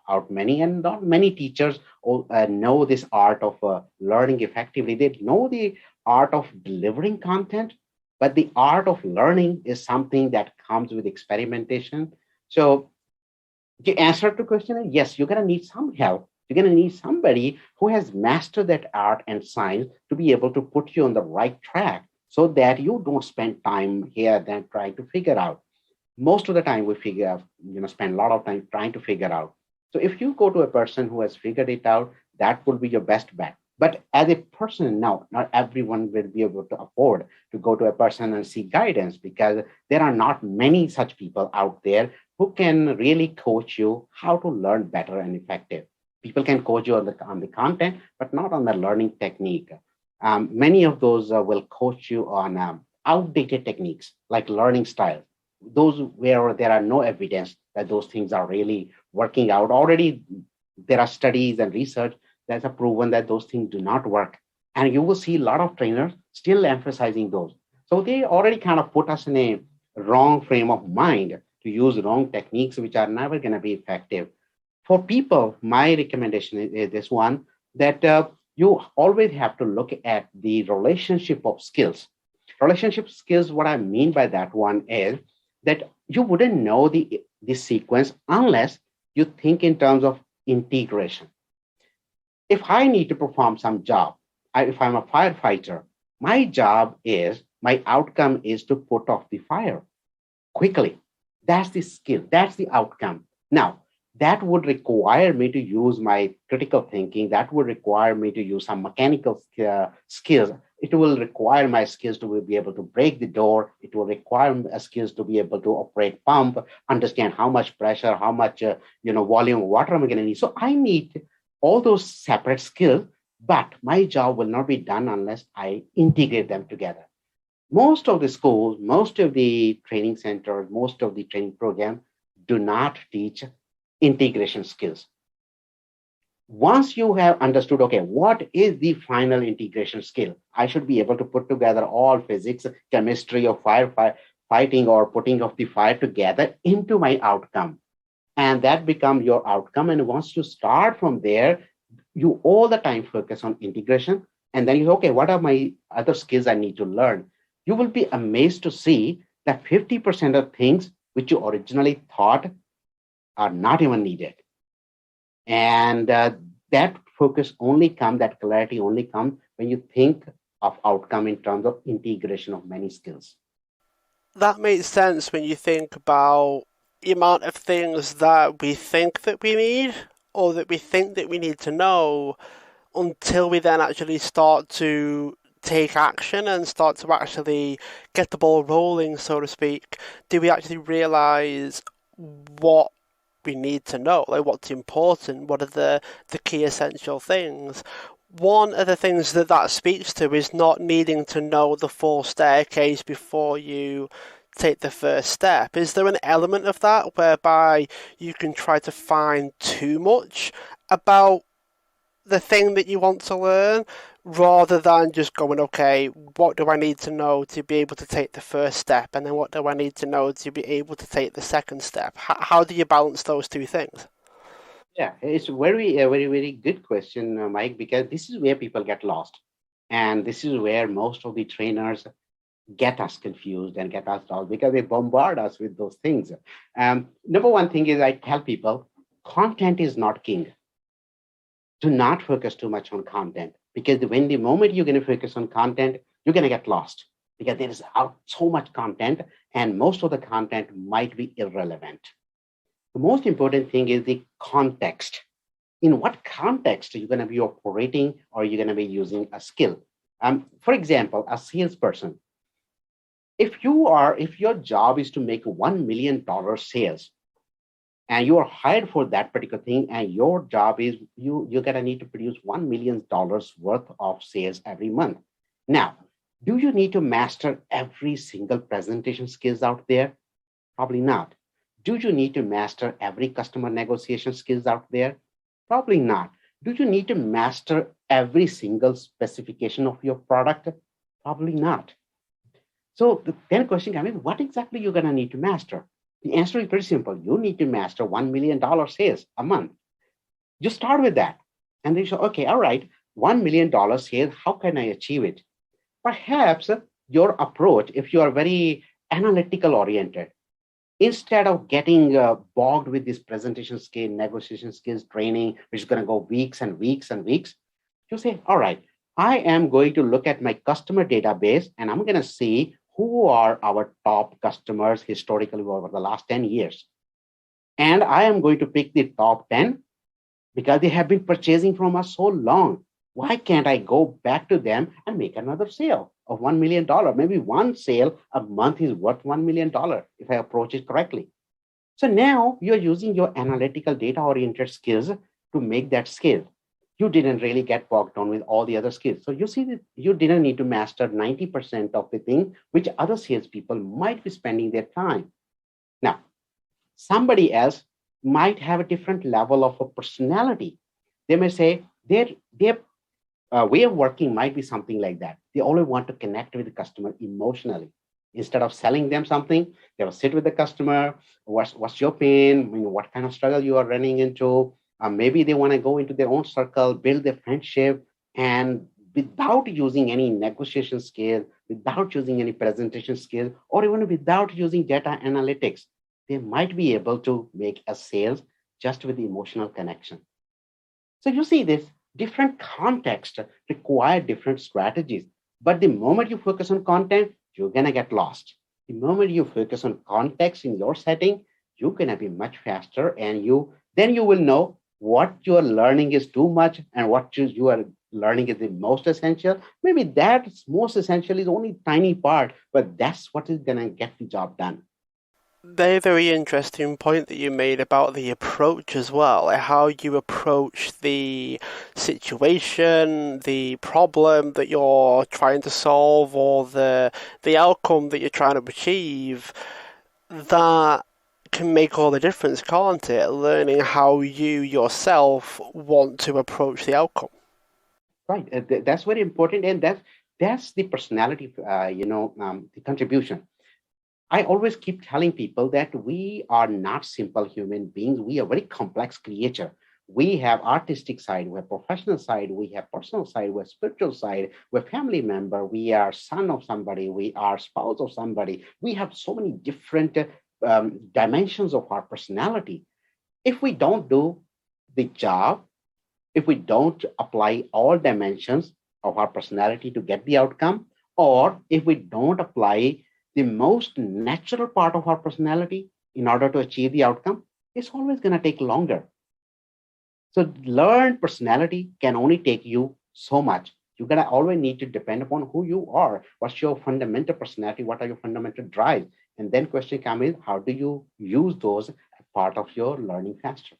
out many, and not many teachers know this art of learning effectively. They know the art of delivering content, but the art of learning is something that comes with experimentation. So the answer to the question is yes, you're going to need some help. You're going to need somebody who has mastered that art and science to be able to put you on the right track so that you don't spend time here then trying to figure out. Most of the time we spend a lot of time trying to figure out. So if you go to a person who has figured it out, that will be your best bet. But as a person now, not everyone will be able to afford to go to a person and seek guidance because there are not many such people out there who can really coach you how to learn better and effective. People can coach you on the content, but not on the learning technique. Many of those will coach you on outdated techniques like learning styles, those where there are no evidence that those things are really working out. Already, there are studies and research that have proven that those things do not work. And you will see a lot of trainers still emphasizing those. So they already kind of put us in a wrong frame of mind to use wrong techniques, which are never going to be effective. For people, my recommendation is this one that you always have to look at the relationship of skills. Relationship skills, what I mean by that one is that you wouldn't know the sequence unless you think in terms of integration. If I need to perform some job, if I'm a firefighter, my outcome is to put off the fire quickly. That's the skill, that's the outcome. Now, that would require me to use my critical thinking, that would require me to use some mechanical skills. It will require my skills to be able to break the door. It will require skills to be able to operate pump, understand how much pressure, how much volume of water I'm going to need. So I need all those separate skills, but my job will not be done unless I integrate them together. Most of the schools, most of the training centers, most of the training programs do not teach integration skills. Once you have understood, okay, what is the final integration skill? I should be able to put together all physics, chemistry, or fighting or putting of the fire together into my outcome. And that becomes your outcome. And once you start from there, you all the time focus on integration. And then you, okay, what are my other skills I need to learn? You will be amazed to see that 50% of things which you originally thought are not even needed. And that that clarity only comes when you think of outcome in terms of integration of many skills. That makes sense when you think about the amount of things that we think that we need or that we think that we need to know until we then actually start to take action and start to actually get the ball rolling, so to speak. Do we actually realize what we need to know, like what's important, what are the key essential things? One of the things that that speaks to is not needing to know the full staircase before you take the first step. Is there an element of that whereby you can try to find too much about the thing that you want to learn rather than just going, okay, what do I need to know to be able to take the first step? And then what do I need to know to be able to take the second step? How do you balance those two things? Yeah, it's very good question, Mike, because this is where people get lost. And this is where most of the trainers get us confused and get us lost because they bombard us with those things. Number one thing is I tell people content is not king. Do not focus too much on content because when the moment you're going to focus on content, you're going to get lost because there is out so much content and most of the content might be irrelevant. The most important thing is the context. In what context are you going to be operating or you're going to be using a skill? For example, a salesperson. If your job is to make $1 million sales, and you are hired for that particular thing, and your job is you're gonna need to produce $1 million worth of sales every month. Now, do you need to master every single presentation skills out there? Probably not. Do you need to master every customer negotiation skills out there? Probably not. Do you need to master every single specification of your product? Probably not. So the then question comes, what exactly you're going to need to master? The answer is pretty simple. You need to master $1 million sales a month. Just start with that. And then you say, okay, all right, $1 million sales, how can I achieve it? Perhaps your approach, if you are very analytical oriented, instead of getting bogged with this presentation skill, negotiation skills, training, which is going to go weeks and weeks and weeks, you say, all right, I am going to look at my customer database and I'm going to see who are our top customers historically over the last 10 years. And I am going to pick the top 10 because they have been purchasing from us so long. Why can't I go back to them and make another sale of $1 million? Maybe one sale a month is worth $1 million if I approach it correctly. So now you're using your analytical data oriented skills to make that scale. You didn't really get bogged down with all the other skills. So you see that you didn't need to master 90% of the thing which other salespeople might be spending their time. Now, somebody else might have a different level of a personality. They may say their way of working might be something like that. They only want to connect with the customer emotionally. Instead of selling them something, they will sit with the customer. What's your pain? What kind of struggle you are running into? Maybe they want to go into their own circle, build their friendship, and without using any negotiation skill, without using any presentation skill, or even without using data analytics, they might be able to make a sales just with the emotional connection. So you see this different context require different strategies. But the moment you focus on content, you're gonna get lost. The moment you focus on context in your setting, you're gonna be much faster, and you will know what you are learning is too much and what you are learning is the most essential. Maybe that most essential is only tiny part, but that's what is gonna get the job done. Very, very interesting point that you made about the approach as well, like how you approach the situation, the problem that you're trying to solve, or the outcome that you're trying to achieve. That can make all the difference, can't it? Learning how you yourself want to approach the outcome. Right. That's very important, and that's the personality. The contribution. I always keep telling people that we are not simple human beings. We are very complex creature. We have artistic side, we have professional side, we have personal side, we have spiritual side, we're family member, we are son of somebody, we are spouse of somebody. We have so many different dimensions of our personality. If we don't do the job if we don't apply all dimensions of our personality to get the outcome, or if we don't apply the most natural part of our personality in order to achieve the outcome, it's always going to take longer. So learned personality can only take you so much. You're gonna always need to depend upon who you are. What's your fundamental personality? What are your fundamental drives? And then question comes is how do you use those as part of your learning faster?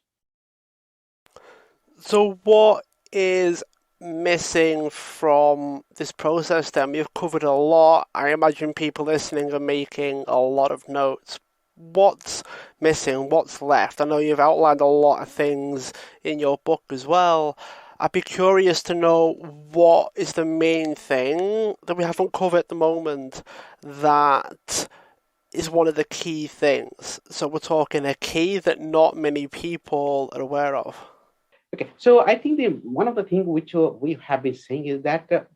So, what is missing from this process then? We've covered a lot. I imagine people listening are making a lot of notes. What's missing? What's left? I know you've outlined a lot of things in your book as well. I'd be curious to know what is the main thing that we haven't covered at the moment that is one of the key things. So we're talking a key that not many people are aware of. Okay, so I think one of the things which we have been saying is that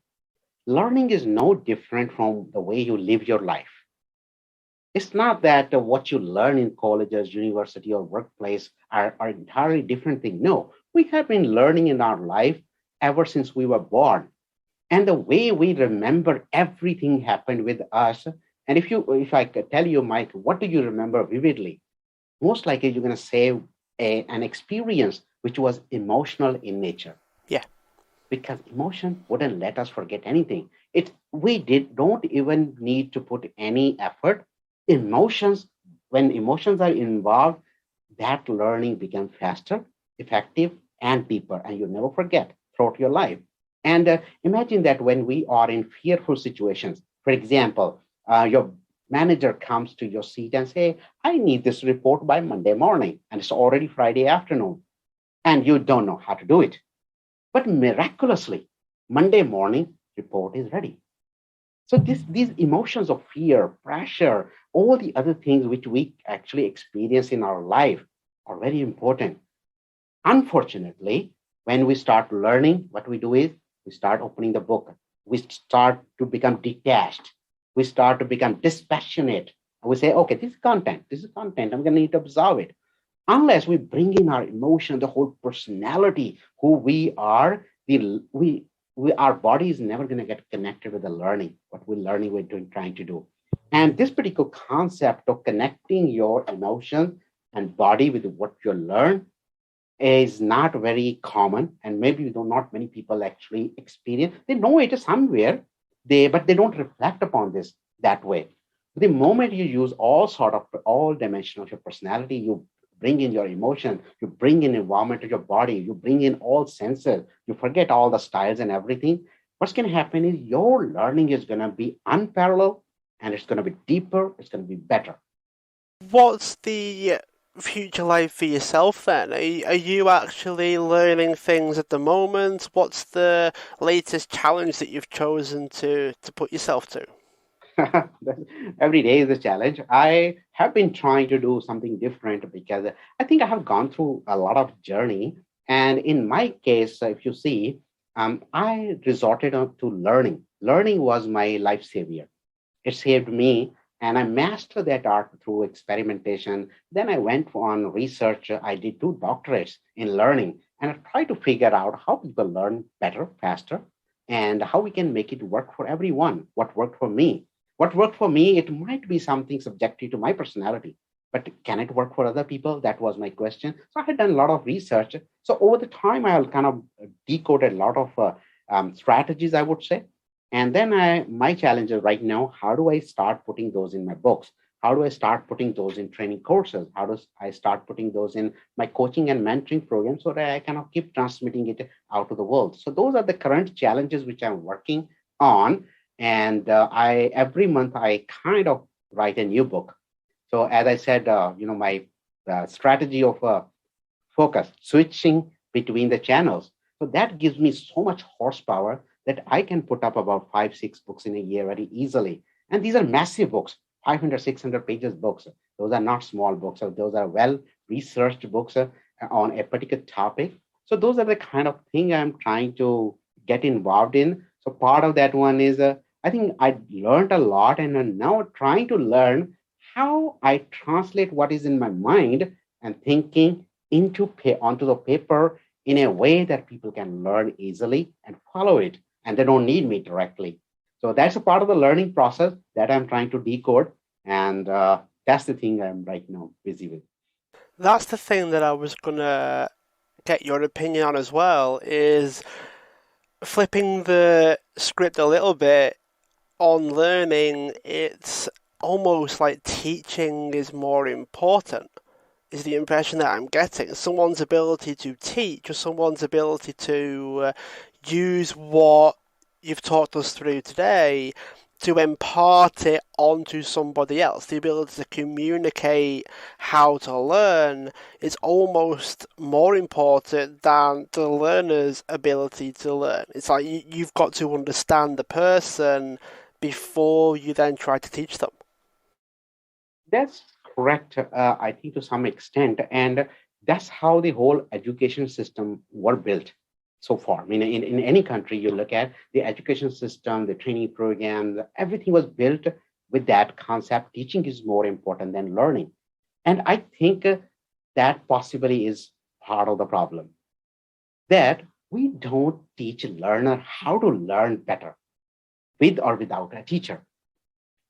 learning is no different from the way you live your life. It's not that what you learn in colleges, university, or workplace are entirely different thing. No, we have been learning in our life ever since we were born, and the way we remember everything happened with us. And if I could tell you, Mike, what do you remember vividly? Most likely you're going to say an experience which was emotional in nature, Yeah. because emotion wouldn't let us forget anything. It we did don't even need to put any effort. Emotions, when emotions are involved, that learning becomes faster, effective, and deeper, and you never forget throughout your life. And imagine that when we are in fearful situations, for example, your manager comes to your seat and say, "I need this report by Monday morning," and it's already Friday afternoon, and you don't know how to do it. But miraculously, Monday morning report is ready. So these emotions of fear, pressure, all the other things which we actually experience in our life are very important. Unfortunately, when we start learning, what we do is we start opening the book. We start to become detached. We start to become dispassionate. And we say, okay, this is content. This is content. I'm going to need to absorb it. Unless we bring in our emotion, the whole personality, who we are, our body is never going to get connected with the learning, what we're learning, we're doing, trying to do. And this particular concept of connecting your emotion and body with what you learn is not very common, and maybe not many people actually experience. They know it is somewhere, but they don't reflect upon this that way. The moment you use all dimensions of your personality, you bring in your emotion, you bring in environment to your body, you bring in all senses, you forget all the styles and everything. What's going to happen is your learning is going to be unparalleled, and it's going to be deeper, it's going to be better. What's the future like for yourself then? Are you actually learning things at the moment? What's the latest challenge that you've chosen to put yourself to? Every day is a challenge. I have been trying to do something different because I think I have gone through a lot of journey. And in my case, if you see, I resorted to learning. Learning was my life savior. It saved me, and I mastered that art through experimentation. Then I went on research. I did 2 doctorates in learning, and I tried to figure out how people learn better, faster, and how we can make it work for everyone. What worked for me? What worked for me, it might be something subjective to my personality, but can it work for other people? That was my question. So I had done a lot of research. So over the time, I kind of decoded a lot of strategies, I would say. And then my challenge is right now, how do I start putting those in my books? How do I start putting those in training courses? How do I start putting those in my coaching and mentoring program so that I kind of keep transmitting it out to the world? So those are the current challenges which I'm working on. And I every month I kind of write a new book. So as I said, my strategy of focus, switching between the channels. So that gives me so much horsepower that I can put up about 5, 6 books in a year very easily. And these are massive books, 500, 600 pages books. Those are not small books. Those are well researched books on a particular topic. So those are the kind of thing I'm trying to get involved in. So part of that one is, I think I learned a lot, and I'm now trying to learn how I translate what is in my mind and thinking onto the paper in a way that people can learn easily and follow it, and they don't need me directly. So that's a part of the learning process that I'm trying to decode, and that's the thing I'm right now busy with. That's the thing that I was gonna get your opinion on as well, is flipping the script a little bit on learning. It's almost like teaching is more important, is the impression that I'm getting. Someone's ability to teach, or someone's ability to use what you've talked us through today to impart it onto somebody else. The ability to communicate how to learn is almost more important than the learner's ability to learn. It's like you've got to understand the person before you then try to teach them. That's correct, I think, to some extent. And that's how the whole education system were built so far. I mean, in any country you look at, the education system, the training program, everything was built with that concept. Teaching is more important than learning. And I think that possibly is part of the problem, that we don't teach learner how to learn better with or without a teacher.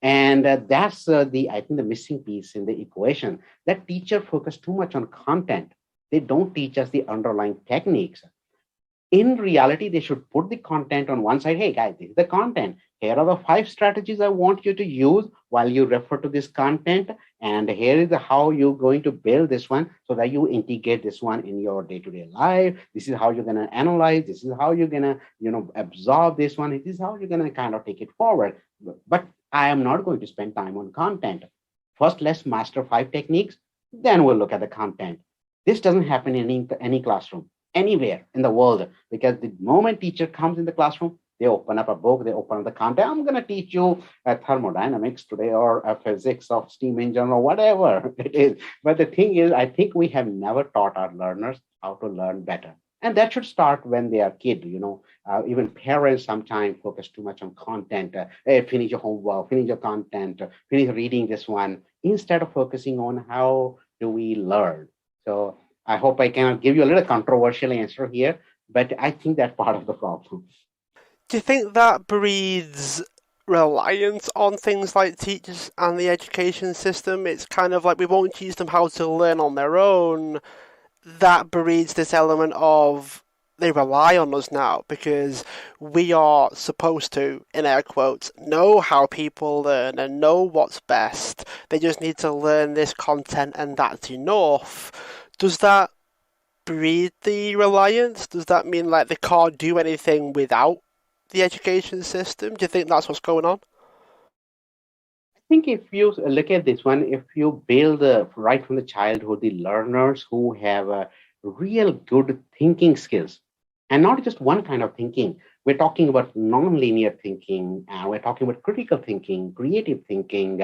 And that's the I think the missing piece in the equation. That teacher focus too much on content. They don't teach us the underlying techniques. In reality, they should put the content on one side. Hey guys, this is the content. Here are the 5 strategies I want you to use while you refer to this content. And here is how you're going to build this one so that you integrate this one in your day-to-day life. This is how you're going to analyze. This is how you're going to, absorb this one. This is how you're going to kind of take it forward. But I am not going to spend time on content. First, let's master 5 techniques. Then we'll look at the content. This doesn't happen in any classroom anywhere in the world, because the moment teacher comes in the classroom, they open up a book, they open up the content. I'm going to teach you thermodynamics today, or physics of steam engine, or whatever it is. But the thing is, I think we have never taught our learners how to learn better. And that should start when they are kid. Even parents sometimes focus too much on content. Hey, finish your homework, finish your content, finish reading this one, instead of focusing on how do we learn. So I hope I can give you a little controversial answer here, but I think that's part of the problem. Do you think that breeds reliance on things like teachers and the education system? It's kind of like we won't teach them how to learn on their own. That breeds this element of they rely on us now because we are supposed to, in air quotes, know how people learn and know what's best. They just need to learn this content and that's enough. Does that breed the reliance? Does that mean like they can't do anything without the education system? Do you think that's what's going on? I think if you look at this one, if you build right from the childhood the learners who have real good thinking skills, and not just one kind of thinking, we're talking about non-linear thinking, we're talking about critical thinking, creative thinking,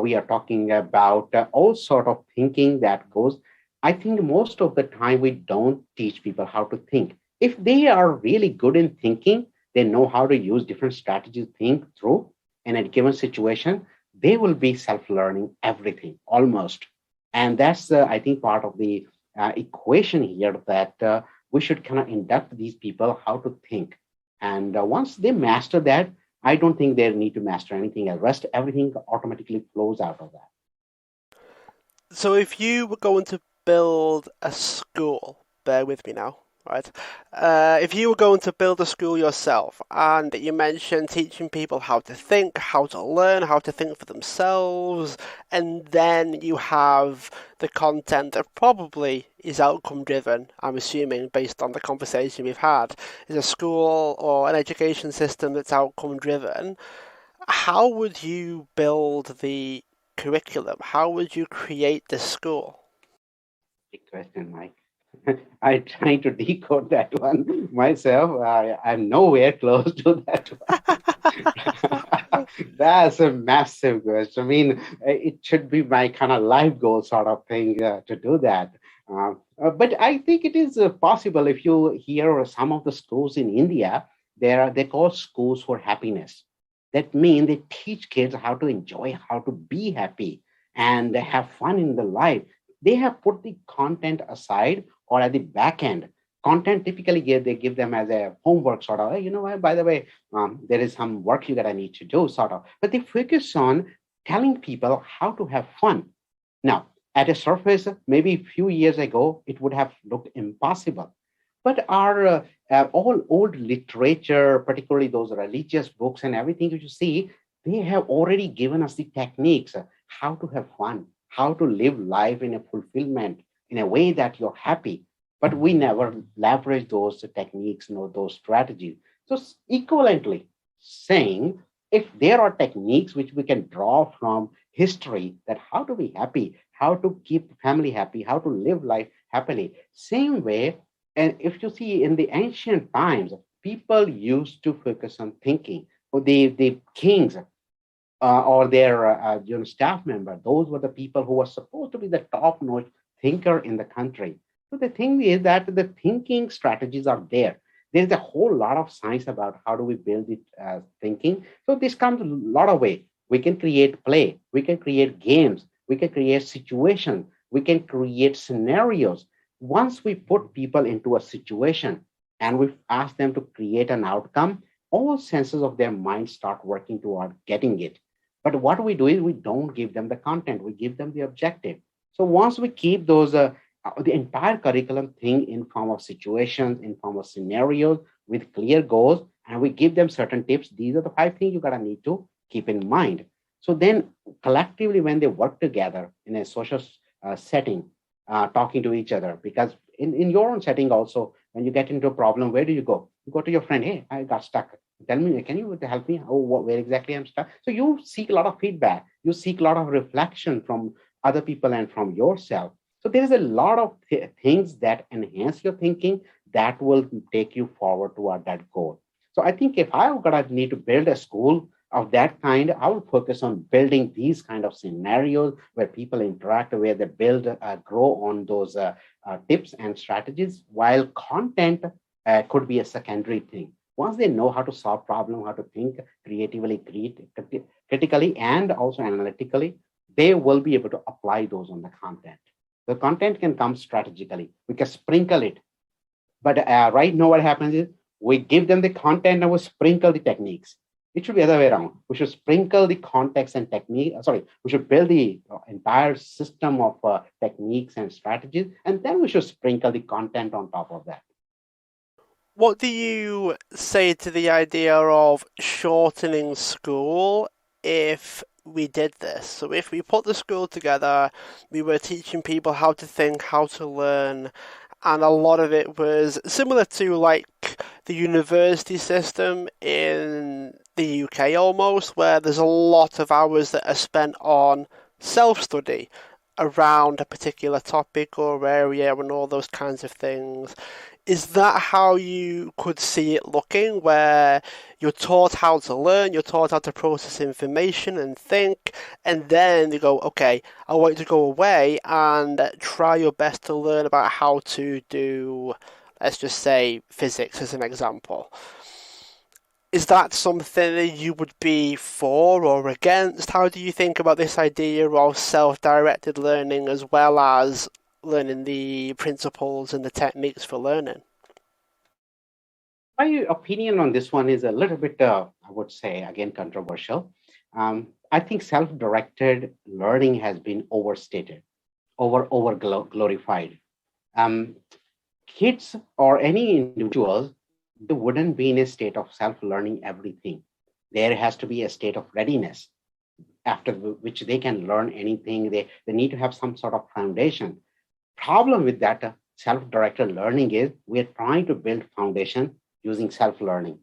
we are talking about all sort of thinking that goes. I think most of the time we don't teach people how to think. If they are really good in thinking, they know how to use different strategies, think through in a given situation, they will be self-learning everything almost. And that's, I think, part of the equation here, that we should kind of induct these people how to think. And once they master that, I don't think they need to master anything else. Rest, everything automatically flows out of that. So if you were going to build a school, bear with me now, right? If you were going to build a school yourself, and you mentioned teaching people how to think, how to learn, how to think for themselves, and then you have the content that probably is outcome driven, I'm assuming, based on the conversation we've had, is a school or an education system that's outcome driven. How would you build the curriculum? How would you create the school? Big question, Mike. I'm trying to decode that one myself. I'm nowhere close to that one. That's a massive question. I mean, it should be my kind of life goal sort of thing to do that. But I think it is possible. If you hear some of the schools in India, they call schools for happiness. That means they teach kids how to enjoy, how to be happy, and have fun in the life. they have put the content aside or at the back end. Content typically they give them as a homework sort of, "Hey, you know what, by the way, there is some work you gotta need to do sort of," but they focus on telling people how to have fun. Now, at a surface, maybe a few years ago, it would have looked impossible. But our all old literature, particularly those religious books and everything that you see, they have already given us the techniques how to have fun, how to live life in a fulfillment, in a way that you're happy. But we never leverage those techniques, nor those strategies. So, equivalently saying, if there are techniques which we can draw from history, that how to be happy, how to keep family happy, how to live life happily, same way. And if you see in the ancient times, people used to focus on thinking. Or the kings or their staff member, those were the people who were supposed to be the top-notch thinker in the country. So the thing is that the thinking strategies are there. There's a whole lot of science about how do we build it thinking. So this comes a lot of way. We can create play. We can create games. We can create situations. We can create scenarios. Once we put people into a situation and we ask them to create an outcome, all senses of their mind start working toward getting it. But what we do is we don't give them the content, we give them the objective. So once we keep those, the entire curriculum thing in form of situations, in form of scenarios with clear goals, and we give them certain tips, these are the 5 things you gotta need to keep in mind. So then collectively, when they work together in a social setting, talking to each other, because in your own setting also, when you get into a problem, where do you go? You go to your friend, "Hey, I got stuck. Tell me, can you help me? Oh, where exactly I'm stuck?" So you seek a lot of feedback. You seek a lot of reflection from other people and from yourself. So there is a lot of things that enhance your thinking that will take you forward toward that goal. So I think if I gonna need to build a school of that kind, I will focus on building these kind of scenarios where people interact, where they build, grow on those tips and strategies, while content could be a secondary thing. Once they know how to solve problems, how to think creatively, critically, and also analytically, they will be able to apply those on the content. The content can come strategically. We can sprinkle it. But right now, what happens is we give them the content and we sprinkle the techniques. It should be the other way around. We should sprinkle the context and technique. Sorry, we should build the entire system of techniques and strategies, and then we should sprinkle the content on top of that. What do you say to the idea of shortening school if we did this? So if we put the school together, we were teaching people how to think, how to learn, and a lot of it was similar to like the university system in the UK almost, where there's a lot of hours that are spent on self-study around a particular topic or area and all those kinds of things. Is that how you could see it looking, where you're taught how to learn, you're taught how to process information and think, and then you go, okay, I want you to go away and try your best to learn about how to do, let's just say, physics as an example. Is that something that you would be for or against? How do you think about this idea of self-directed learning as well as learning the principles and the techniques for learning? My opinion on this one is a little bit, I would say, again, controversial. I think self-directed learning has been overstated, over glorified. Um, Kids or any individuals, they wouldn't be in a state of self-learning everything. There has to be a state of readiness after which they can learn anything. They need to have some sort of foundation. Problem with that self-directed learning is we're trying to build foundation using self-learning,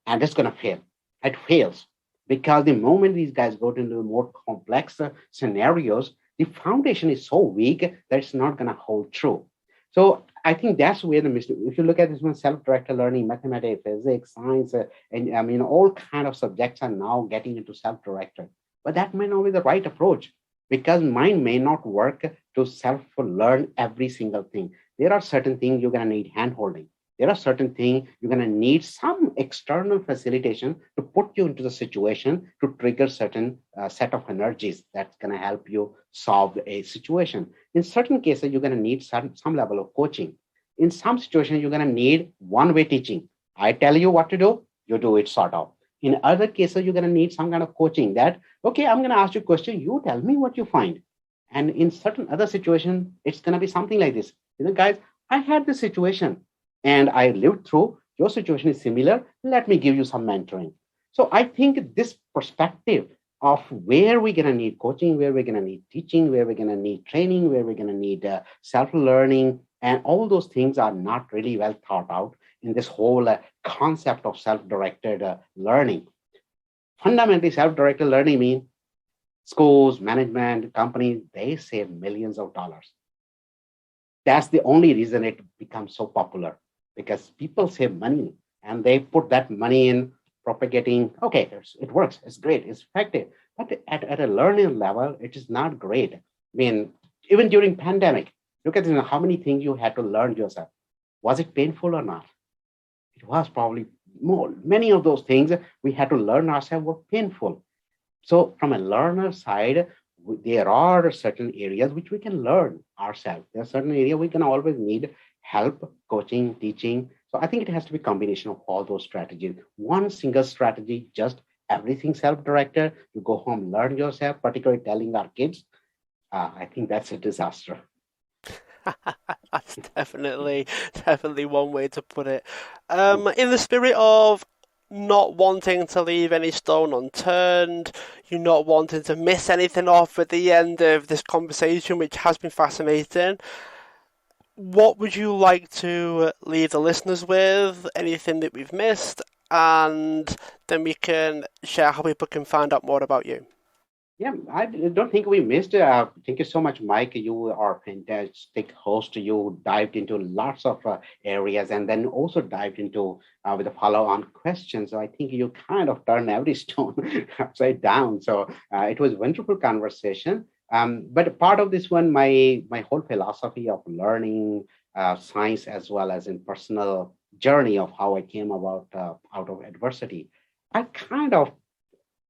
and it's going to fail. It fails because the moment these guys go into more complex scenarios, the foundation is so weak that it's not going to hold true. So I think that's where the mistake. If you look at this one, self-directed learning, mathematics, physics, science, and I mean, all kind of subjects are now getting into self-directed. But that may not be the right approach because mind may not work to self-learn every single thing. There are certain things you're going to need hand-holding. there are certain things you're going to need some external facilitation to put you into the situation to trigger certain set of energies that's going to help you solve a situation. In certain cases, you're going to need some level of coaching. In some situations, you're going to need one-way teaching. I tell you what to do, you do it, sort of. In other cases, you're going to need some kind of coaching that, okay, I'm going to ask you a question, you tell me what you find. And in certain other situation, it's going to be something like this. Guys, I had this situation and I lived through. Your situation is similar. Let me give you some mentoring. So I think this perspective of where we're going to need coaching, where we're going to need teaching, where we're going to need training, where we're going to need self-learning, and all those things are not really well thought out in this whole concept of self-directed learning. Fundamentally, self-directed learning means schools, management, companies, they save millions of dollars. That's the only reason it becomes so popular, because people save money and they put that money in propagating. Okay, it works, it's great, it's effective. But at a learning level, it is not great. I mean, even during pandemic, look at how many things you had to learn yourself. Was it painful or not? It was probably more. Many of those things we had to learn ourselves were painful. So from a learner side, there are certain areas which we can learn ourselves. There are certain areas we can always need help, coaching, teaching. So I think it has to be a combination of all those strategies. One single strategy, just everything self-directed, you go home, learn yourself, particularly telling our kids, I think that's a disaster. That's definitely one way to put it. In the spirit of not wanting to leave any stone unturned, you not wanting to miss anything off at the end of this conversation, which has been fascinating, what would you like to leave the listeners with? Anything that we've missed? And then we can share how people can find out more about you. Yeah, I don't think we missed. Thank you so much, Mike. You are a fantastic host. You dived into lots of areas and then also dived into with a follow-on question. So I think you kind of turned every stone upside down. So it was a wonderful conversation. But part of this one, my whole philosophy of learning science as well as in personal journey of how I came about out of adversity, I kind of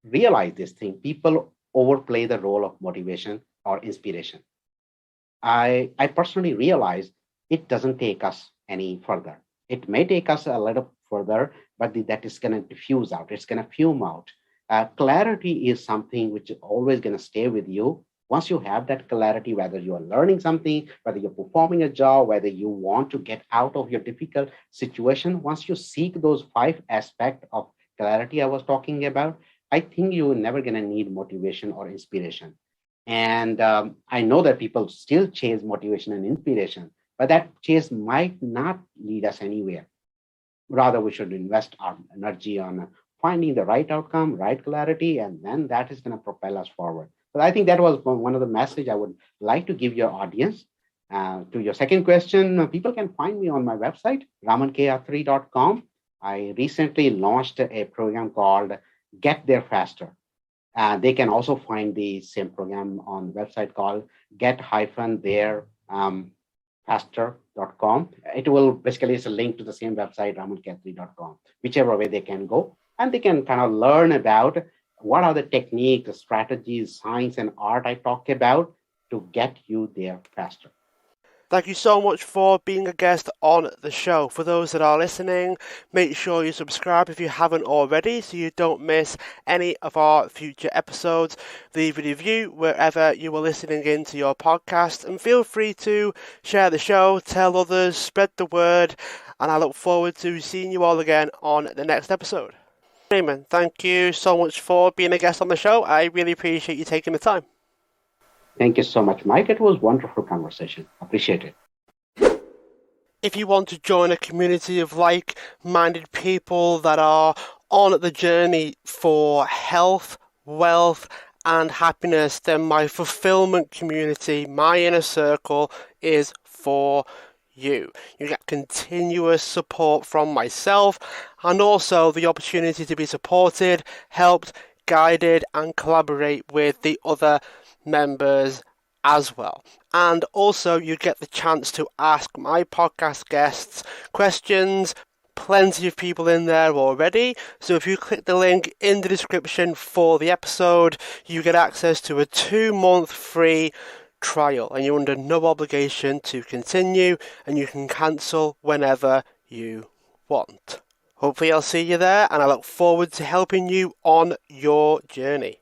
realized this thing. People overplay the role of motivation or inspiration. I personally realize it doesn't take us any further. It may take us a little further, but that is going to diffuse out. It's going to fume out. Clarity is something which is always going to stay with you. Once you have that clarity, whether you are learning something, whether you're performing a job, whether you want to get out of your difficult situation, once you seek those 5 aspects of clarity I was talking about, I think you're never going to need motivation or inspiration. And I know that people still chase motivation and inspiration, but that chase might not lead us anywhere. Rather, we should invest our energy on finding the right outcome, right clarity, and then that is going to propel us forward. So I think that was one of the message I would like to give your audience. To your second question, people can find me on my website, ramankatri.com. I recently launched a program called Get There Faster. They can also find the same program on the website called get-there-faster.com. It will basically, it's a link to the same website, ramankatri.com, whichever way they can go. And they can kind of learn about what are the techniques, the strategies, science, and art I talk about to get you there faster. Thank you so much for being a guest on the show. For those that are listening, make sure you subscribe if you haven't already so you don't miss any of our future episodes. Leave a review wherever you are listening into your podcast, and feel free to share the show, tell others, spread the word, and I look forward to seeing you all again on the next episode. Raman, thank you so much for being a guest on the show. I really appreciate you taking the time. Thank you so much, Mike. It was a wonderful conversation. Appreciate it. If you want to join a community of like-minded people that are on the journey for health, wealth, and happiness, then my fulfillment community, my inner circle, is for you. You get continuous support from myself and also the opportunity to be supported, helped, guided, and collaborate with the other members as well. And also, you get the chance to ask my podcast guests questions. Plenty of people in there already. So if you click the link in the description for the episode, you get access to a 2-month free trial, and you're under no obligation to continue, and you can cancel whenever you want. Hopefully I'll see you there, and I look forward to helping you on your journey.